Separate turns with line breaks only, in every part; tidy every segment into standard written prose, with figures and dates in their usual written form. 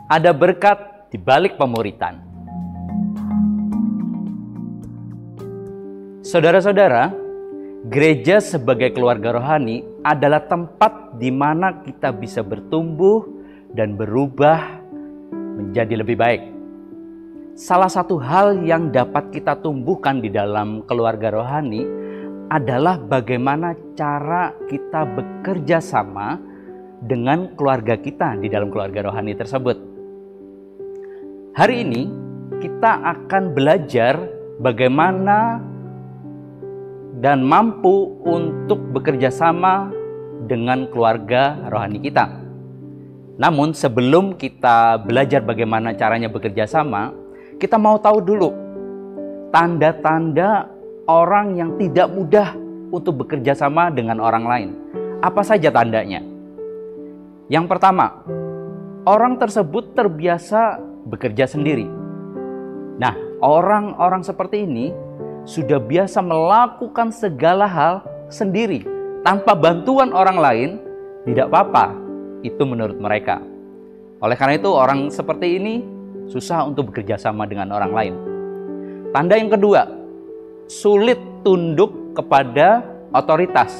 Ada berkat di balik pemuritan. Saudara-saudara, gereja sebagai keluarga rohani adalah tempat di mana kita bisa bertumbuh dan berubah menjadi lebih baik. Salah satu hal yang dapat kita tumbuhkan di dalam keluarga rohani adalah bagaimana cara kita bekerja sama dengan keluarga kita di dalam keluarga rohani tersebut. Hari ini kita akan belajar bagaimana dan mampu untuk bekerja sama dengan keluarga rohani kita. Namun sebelum kita belajar bagaimana caranya bekerja sama, kita mau tahu dulu tanda-tanda orang yang tidak mudah untuk bekerja sama dengan orang lain. Apa saja tandanya? Yang pertama, orang tersebut terbiasa bekerja sendiri. Nah, orang-orang seperti ini sudah biasa melakukan segala hal sendiri tanpa bantuan orang lain. Tidak apa-apa, itu menurut mereka. Oleh karena itu orang seperti ini susah untuk bekerja sama dengan orang lain. Tanda yang kedua, sulit tunduk kepada otoritas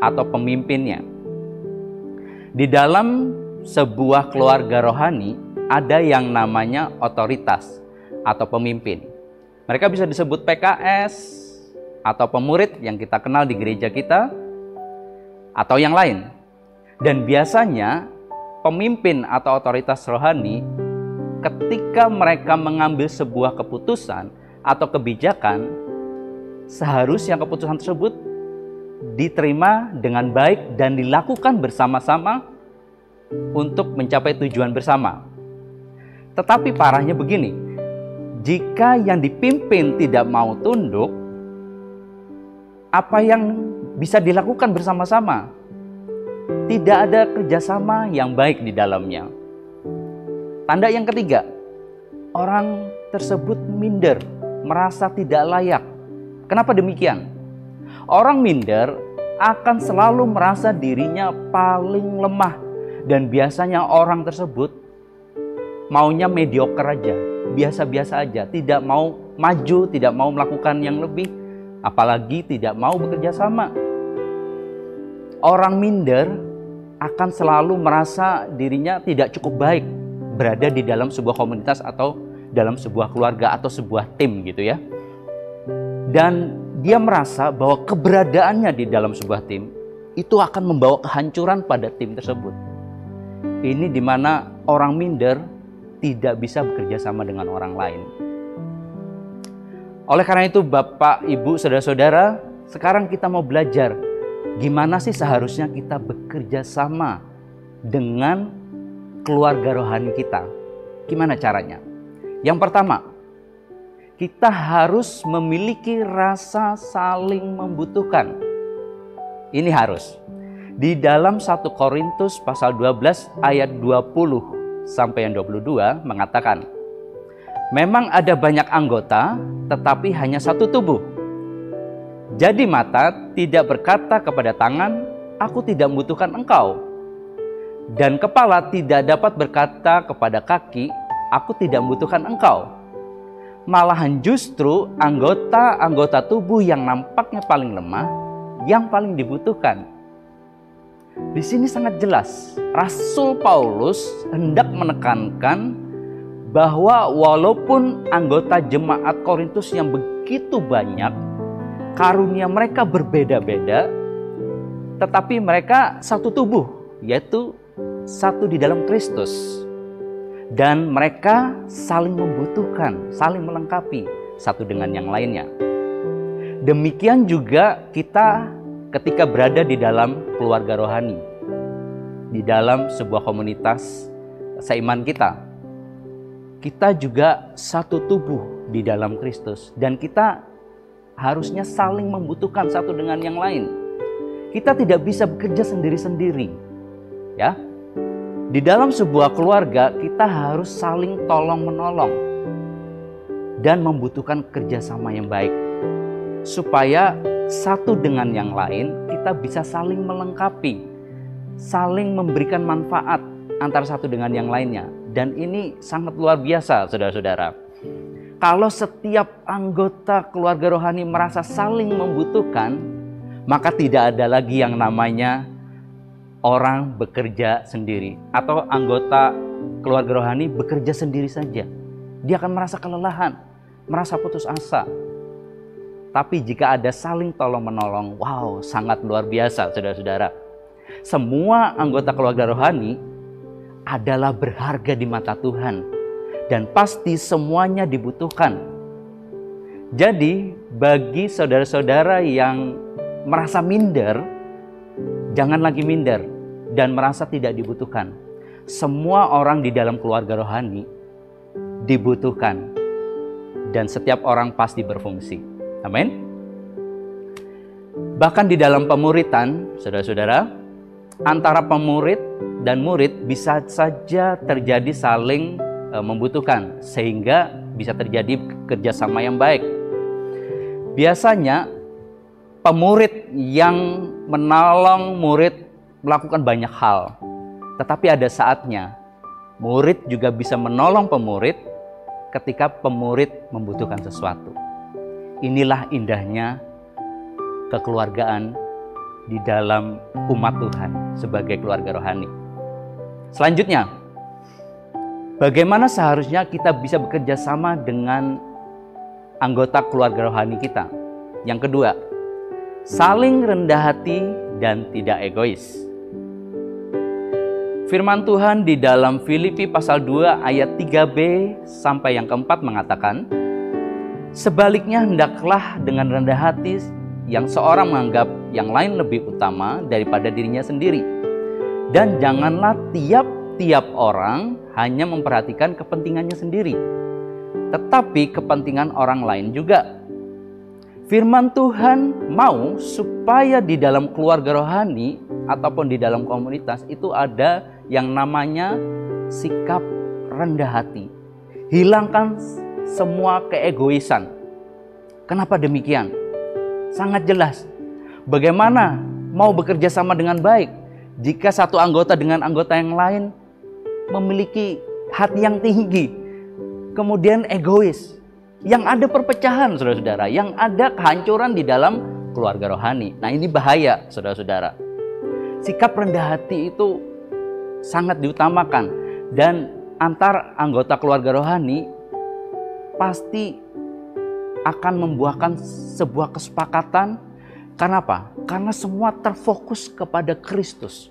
atau pemimpinnya. Di dalam sebuah keluarga rohani ada yang namanya otoritas atau pemimpin. Mereka bisa disebut PKS atau pemurid yang kita kenal di gereja kita atau yang lain. Dan biasanya pemimpin atau otoritas rohani ketika mereka mengambil sebuah keputusan atau kebijakan, seharusnya keputusan tersebut diterima dengan baik dan dilakukan bersama-sama untuk mencapai tujuan bersama. Tetapi parahnya begini, jika yang dipimpin tidak mau tunduk, apa yang bisa dilakukan bersama-sama? Tidak ada kerjasama yang baik di dalamnya. Tanda yang ketiga, orang tersebut minder, merasa tidak layak. Kenapa demikian? Orang minder akan selalu merasa dirinya paling lemah. Dan biasanya orang tersebut maunya mediocre aja, biasa-biasa aja, tidak mau maju, tidak mau melakukan yang lebih, apalagi tidak mau bekerja sama. Orang minder akan selalu merasa dirinya tidak cukup baik berada di dalam sebuah komunitas atau dalam sebuah keluarga atau sebuah tim gitu ya. Dan dia merasa bahwa keberadaannya di dalam sebuah tim itu akan membawa kehancuran pada tim tersebut. Ini dimana orang minder tidak bisa bekerja sama dengan orang lain. Oleh karena itu Bapak, Ibu, Saudara-saudara, sekarang kita mau belajar gimana sih seharusnya kita bekerja sama dengan keluarga rohani kita. Gimana caranya? Yang pertama, kita harus memiliki rasa saling membutuhkan. Ini harus. Di dalam 1 Korintus pasal 12 ayat 20 sampai yang 22 mengatakan, memang ada banyak anggota tetapi hanya satu tubuh. Jadi mata tidak berkata kepada tangan, aku tidak membutuhkan engkau. Dan kepala tidak dapat berkata kepada kaki, aku tidak membutuhkan engkau. Malahan justru anggota-anggota tubuh yang nampaknya paling lemah, yang paling dibutuhkan. Di sini sangat jelas, Rasul Paulus hendak menekankan bahwa walaupun anggota jemaat Korintus yang begitu banyak, karunia mereka berbeda-beda, tetapi mereka satu tubuh, yaitu satu di dalam Kristus. Dan mereka saling membutuhkan, saling melengkapi satu dengan yang lainnya. Demikian juga kita ketika berada di dalam keluarga rohani, di dalam sebuah komunitas seiman kita. Kita juga satu tubuh di dalam Kristus. Dan kita harusnya saling membutuhkan satu dengan yang lain. Kita tidak bisa bekerja sendiri-sendiri. Ya. Di dalam sebuah keluarga kita harus saling tolong-menolong dan membutuhkan kerjasama yang baik supaya satu dengan yang lain kita bisa saling melengkapi, saling memberikan manfaat antara satu dengan yang lainnya. Dan ini sangat luar biasa, saudara-saudara. Kalau setiap anggota keluarga rohani merasa saling membutuhkan, maka tidak ada lagi yang namanya orang bekerja sendiri atau anggota keluarga rohani bekerja sendiri saja. Dia akan merasa kelelahan, merasa putus asa. Tapi jika ada saling tolong-menolong, wow, sangat luar biasa, saudara-saudara. Semua anggota keluarga rohani adalah berharga di mata Tuhan dan pasti semuanya dibutuhkan. Jadi, bagi saudara-saudara yang merasa minder, jangan lagi minder dan merasa tidak dibutuhkan. Semua orang di dalam keluarga rohani dibutuhkan dan setiap orang pasti berfungsi. Amin. Bahkan di dalam pemuritan, saudara-saudara, antara pemurid dan murid bisa saja terjadi saling membutuhkan sehingga bisa terjadi kerjasama yang baik. Biasanya pemurid yang menolong murid melakukan banyak hal, tetapi ada saatnya murid juga bisa menolong pemurid ketika pemurid membutuhkan sesuatu. Inilah indahnya kekeluargaan di dalam umat Tuhan sebagai keluarga rohani. Selanjutnya, bagaimana seharusnya kita bisa bekerja sama dengan anggota keluarga rohani kita? Yang kedua, saling rendah hati dan tidak egois. Firman Tuhan di dalam Filipi pasal 2 ayat 3b sampai yang keempat mengatakan, sebaliknya hendaklah dengan rendah hati yang seorang menganggap yang lain lebih utama daripada dirinya sendiri. Dan janganlah tiap-tiap orang hanya memperhatikan kepentingannya sendiri, tetapi kepentingan orang lain juga. Firman Tuhan mau supaya di dalam keluarga rohani ataupun di dalam komunitas itu ada yang namanya sikap rendah hati. Hilangkan semua keegoisan. Kenapa demikian? Sangat jelas. Bagaimana mau bekerja sama dengan baik jika satu anggota dengan anggota yang lain memiliki hati yang tinggi, kemudian egois, yang ada perpecahan, saudara-saudara, yang ada kehancuran di dalam keluarga rohani. Nah, ini bahaya, saudara-saudara. Sikap rendah hati itu sangat diutamakan, dan antar anggota keluarga rohani pasti akan membuahkan sebuah kesepakatan. Karena apa? Karena semua terfokus kepada Kristus.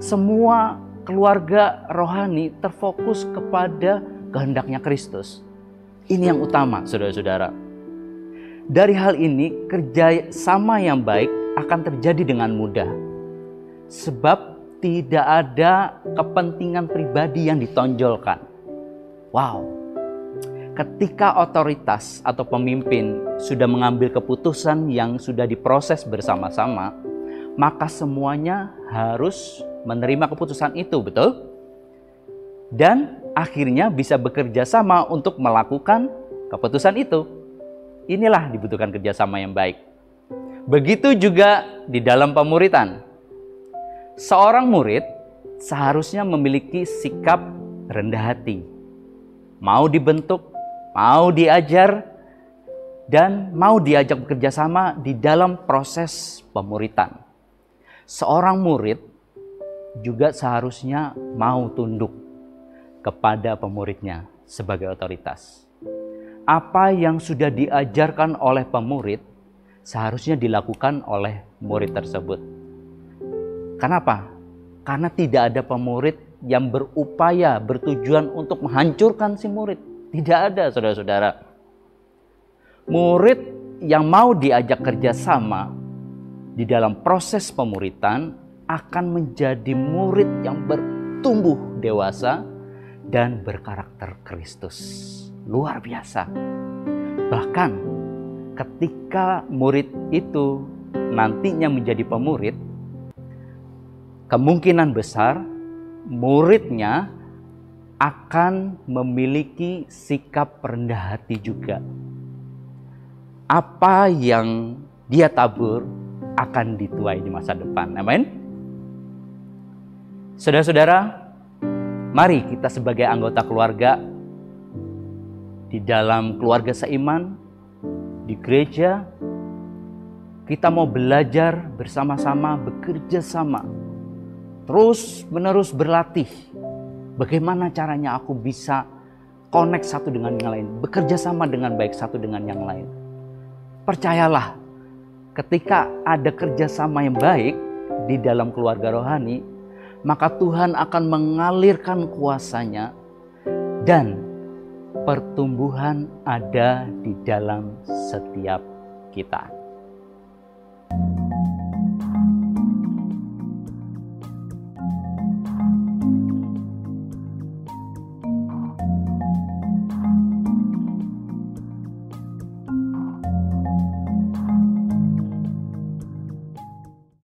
Semua keluarga rohani terfokus kepada kehendaknya Kristus. Ini yang utama, saudara-saudara. Dari hal ini, kerja sama yang baik akan terjadi dengan mudah. Sebab tidak ada kepentingan pribadi yang ditonjolkan. Wow. Ketika otoritas atau pemimpin sudah mengambil keputusan yang sudah diproses bersama-sama, maka semuanya harus menerima keputusan itu, betul? Dan akhirnya bisa bekerja sama untuk melakukan keputusan itu. Inilah dibutuhkan kerjasama yang baik. Begitu juga di dalam pemuritan. Seorang murid seharusnya memiliki sikap rendah hati. Mau dibentuk, mau diajar, dan mau diajak bekerja sama di dalam proses pemuritan. Seorang murid juga seharusnya mau tunduk kepada pemuridnya sebagai otoritas. Apa yang sudah diajarkan oleh pemurid seharusnya dilakukan oleh murid tersebut. Kenapa? Karena tidak ada pemurid yang berupaya, bertujuan untuk menghancurkan si murid. Tidak ada, saudara-saudara. Murid yang mau diajak kerjasama di dalam proses pemuritan akan menjadi murid yang bertumbuh dewasa dan berkarakter Kristus. Luar biasa. Bahkan ketika murid itu nantinya menjadi pemurid, kemungkinan besar muridnya akan memiliki sikap rendah hati juga. Apa yang dia tabur akan dituai di masa depan. Amin. Saudara-saudara, Mari kita sebagai anggota keluarga, di dalam keluarga seiman, di gereja, kita mau belajar bersama-sama, bekerja sama, terus menerus berlatih. Bagaimana caranya aku bisa connect satu dengan yang lain, bekerja sama dengan baik satu dengan yang lain. Percayalah, ketika ada kerjasama yang baik di dalam keluarga rohani, maka Tuhan akan mengalirkan kuasa-Nya dan pertumbuhan ada di dalam setiap kita.